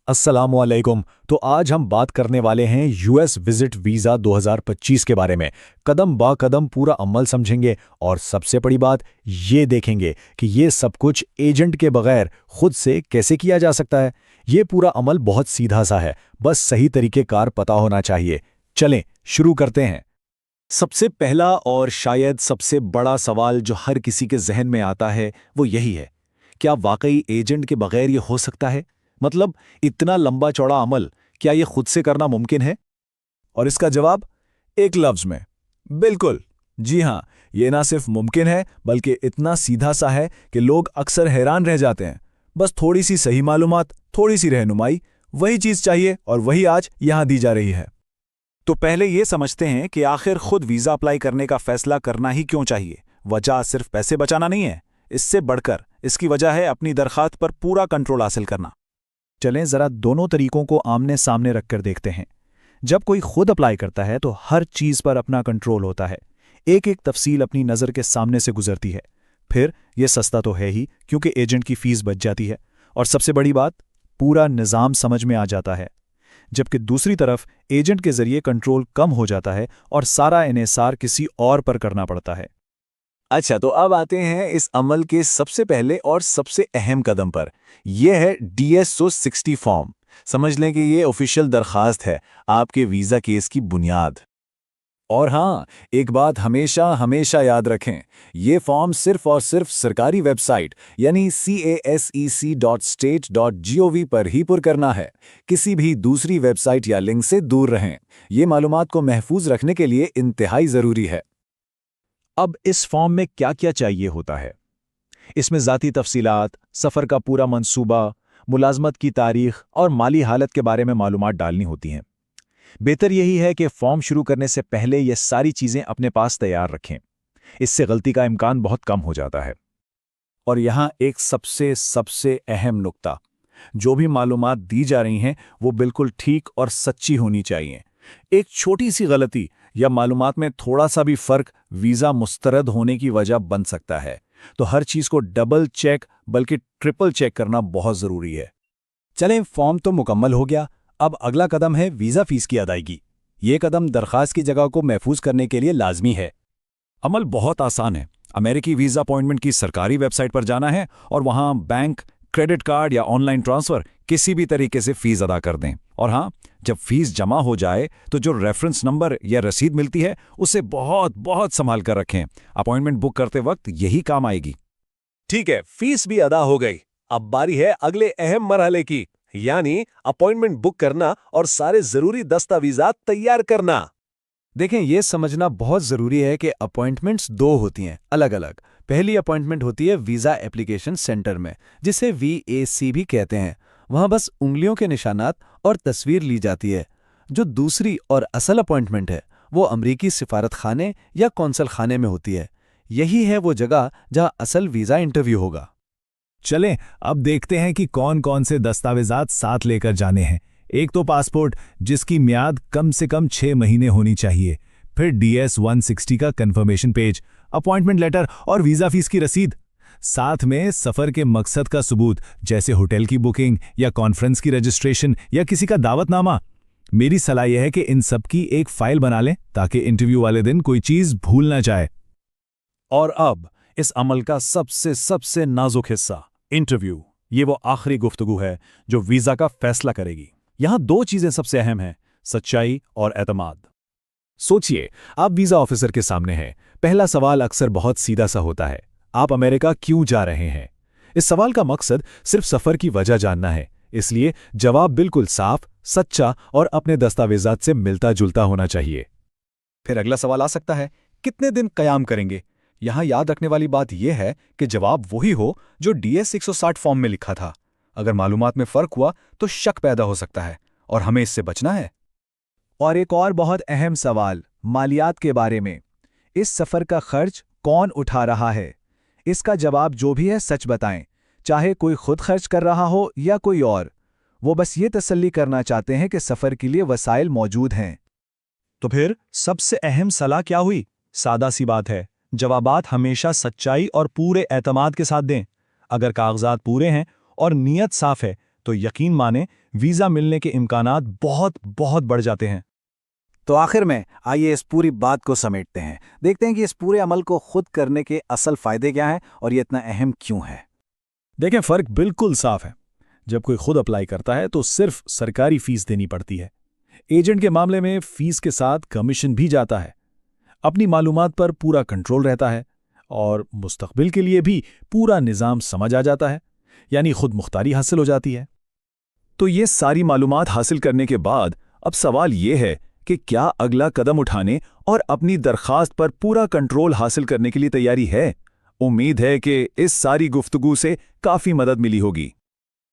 अस्सलामुअलैकुम। तो आज हम बात करने वाले हैं यूएस विजिट वीज़ा 2025 के बारे में। कदम बा कदम पूरा अमल समझेंगे और सबसे बड़ी बात ये देखेंगे कि ये सब कुछ एजेंट के बगैर खुद से कैसे किया जा सकता है। ये पूरा अमल बहुत सीधा सा है, बस सही तरीक़ेकार पता होना चाहिए। चलें शुरू करते हैं। सबसे पहला और शायद सबसे बड़ा सवाल जो हर किसी के जहन में आता है वो यही है, क्या वाकई एजेंट के बगैर ये हो सकता है? मतलब इतना लंबा चौड़ा अमल क्या ये खुद से करना मुमकिन है? और इसका जवाब एक लफ्ज में, बिल्कुल। जी हाँ, ये ना सिर्फ मुमकिन है बल्कि इतना सीधा सा है कि लोग अक्सर हैरान रह जाते हैं। बस थोड़ी सी सही मालूमात, थोड़ी सी रहनुमाई, वही चीज़ चाहिए और वही आज यहाँ दी जा रही है। तो पहले ये समझते हैं कि आखिर खुद वीज़ा अप्लाई करने का फैसला करना ही क्यों चाहिए। वजह सिर्फ पैसे बचाना नहीं है, इससे बढ़कर इसकी वजह है अपनी दरख्वास्त पर पूरा कंट्रोल हासिल करना। चलें ज़रा दोनों तरीकों को आमने सामने रखकर देखते हैं। जब कोई खुद अप्लाई करता है तो हर चीज़ पर अपना कंट्रोल होता है, एक एक तफसील अपनी नज़र के सामने से गुजरती है। फिर यह सस्ता तो है ही क्योंकि एजेंट की फ़ीस बच जाती है, और सबसे बड़ी बात, पूरा निज़ाम समझ में आ जाता है। जबकि दूसरी तरफ एजेंट के ज़रिए कंट्रोल कम हो जाता है और सारा इन्हिसार किसी और पर करना पड़ता है। अच्छा, तो अब आते हैं इस अमल के सबसे पहले और सबसे अहम कदम पर। यह है DS-60 फॉर्म। समझ लें कि ये ऑफिशियल दरखास्त है, आपके वीज़ा केस की बुनियाद। और हाँ, एक बात हमेशा हमेशा याद रखें, ये फॉर्म सिर्फ और सिर्फ सरकारी वेबसाइट यानी casec.state.gov पर ही पुर करना है। किसी भी दूसरी वेबसाइट या लिंक से दूर रहें। ये मालूमात को महफूज रखने के लिए इंतहाई ज़रूरी है। अब इस फॉर्म में क्या क्या चाहिए होता है? इसमें ज़ाती तफसीलात, सफ़र का पूरा मंसूबा, मुलाजमत की तारीख और माली हालत के बारे में मालूमात डालनी होती हैं। बेहतर यही है कि फॉर्म शुरू करने से पहले ये सारी चीज़ें अपने पास तैयार रखें, इससे गलती का इम्कान बहुत कम हो जाता है। और यहाँ एक सबसे सबसे अहम नुक्ता, जो भी मालूमात दी जा रही हैं वो बिल्कुल ठीक और सच्ची होनी चाहिए। एक छोटी सी गलती या मालूमात में थोड़ा सा भी फर्क वीज़ा मुस्तरद होने की वजह बन सकता है, तो हर चीज़ को डबल चेक बल्कि ट्रिपल चेक करना बहुत ज़रूरी है। चलें, फॉर्म तो मुकम्मल हो गया। अब अगला कदम है वीज़ा फ़ीस की अदायगी। ये कदम दरख्वास्त की जगह को महफूज करने के लिए लाजमी है। अमल बहुत आसान है। अमेरिकी वीज़ा अपॉइंटमेंट की सरकारी वेबसाइट पर जाना है और वहाँ बैंक, क्रेडिट कार्ड या ऑनलाइन ट्रांसफ़र किसी भी तरीके से फ़ीस अदा कर दें। और हाँ, जब फीस जमा हो जाए तो जो रेफरेंस नंबर या रसीद मिलती है उसे बहुत बहुत संभाल कर रखें। अपॉइंटमेंट बुक करते वक्त यही काम आएगी। ठीक है, फीस भी अदा हो गई। अब बारी है अगले अहम मरहले की, यानी अपॉइंटमेंट बुक करना और सारे जरूरी दस्तावेजात तैयार करना। देखें, यह समझना बहुत ज़रूरी है कि अपॉइंटमेंट्स दो होती हैं, अलग अलग। पहली अपॉइंटमेंट होती है वीज़ा एप्लीकेशन सेंटर में, जिसे VAC भी कहते हैं। वहाँ बस उंगलियों के निशानात और तस्वीर ली जाती है। जो दूसरी और असल अपॉइंटमेंट है वो अमरीकी सिफारत खाने या कौंसल खाने में होती है। यही है वो जगह जहाँ असल वीज़ा इंटरव्यू होगा। चलें, अब देखते हैं कि कौन कौन से दस्तावेजात साथ लेकर जाने हैं। एक तो पासपोर्ट, जिसकी म्याद कम से कम 6 महीने होनी चाहिए। फिर DS-160 का कन्फर्मेशन पेज, अपॉइंटमेंट लेटर और वीज़ा फीस की रसीद। साथ में सफ़र के मकसद का सबूत, जैसे होटल की बुकिंग या कॉन्फ्रेंस की रजिस्ट्रेशन या किसी का दावतनामा। मेरी सलाह यह है कि इन सब की एक फ़ाइल बना लें ताकि इंटरव्यू वाले दिन कोई चीज़ भूल ना जाए। और अब इस अमल का सबसे सबसे नाजुक हिस्सा, इंटरव्यू। ये वो आखिरी गुफ्तगू है जो वीज़ा का फैसला करेगी। यहाँ दो चीज़ें सबसे अहम हैं, सच्चाई और एतमाद। सोचिए, आप वीज़ा ऑफिसर के सामने हैं। पहला सवाल अक्सर बहुत सीधा सा होता है, आप अमेरिका क्यों जा रहे हैं? इस सवाल का मकसद सिर्फ सफ़र की वजह जानना है, इसलिए जवाब बिल्कुल साफ, सच्चा और अपने दस्तावेजात से मिलता जुलता होना चाहिए। फिर अगला सवाल आ सकता है, कितने दिन क़याम करेंगे? यहाँ याद रखने वाली बात यह है कि जवाब वही हो जो DS-160 फॉर्म में लिखा था। अगर मालूमात में फ़र्क हुआ तो शक पैदा हो सकता है और हमें इससे बचना है। और एक और बहुत अहम सवाल, मालियात के बारे में। इस सफ़र का खर्च कौन उठा रहा है? इसका जवाब जो भी है सच बताएं, चाहे कोई खुद खर्च कर रहा हो या कोई और। वो बस ये तसल्ली करना चाहते हैं कि सफ़र के लिए वसाइल मौजूद हैं। तो फिर सबसे अहम सलाह क्या हुई? सादा सी बात है, जवाबात हमेशा सच्चाई और पूरे एतमाद के साथ दें। अगर कागजात पूरे हैं और नीयत साफ है तो यकीन माने वीज़ा मिलने के इम्कानात बहुत बहुत बढ़ जाते हैं। तो आखिर में आइए इस पूरी बात को समेटते हैं, देखते हैं कि इस पूरे अमल को खुद करने के असल फायदे क्या हैं और ये इतना अहम क्यों है। देखें, फ़र्क बिल्कुल साफ है। जब कोई खुद अप्लाई करता है तो सिर्फ सरकारी फीस देनी पड़ती है। एजेंट के मामले में फीस के साथ कमीशन भी जाता है। अपनी मालूमात पर पूरा कंट्रोल रहता है और मुस्तकबिल के लिए भी पूरा निज़ाम समझ आ जाता है, यानी खुद मुख्तारी हासिल हो जाती है। तो ये सारी मालूमात हासिल करने के बाद अब सवाल ये है कि क्या अगला कदम उठाने और अपनी दरखास्त पर पूरा कंट्रोल हासिल करने के लिए तैयारी है? उम्मीद है कि इस सारी गुफ्तगू से काफ़ी मदद मिली होगी।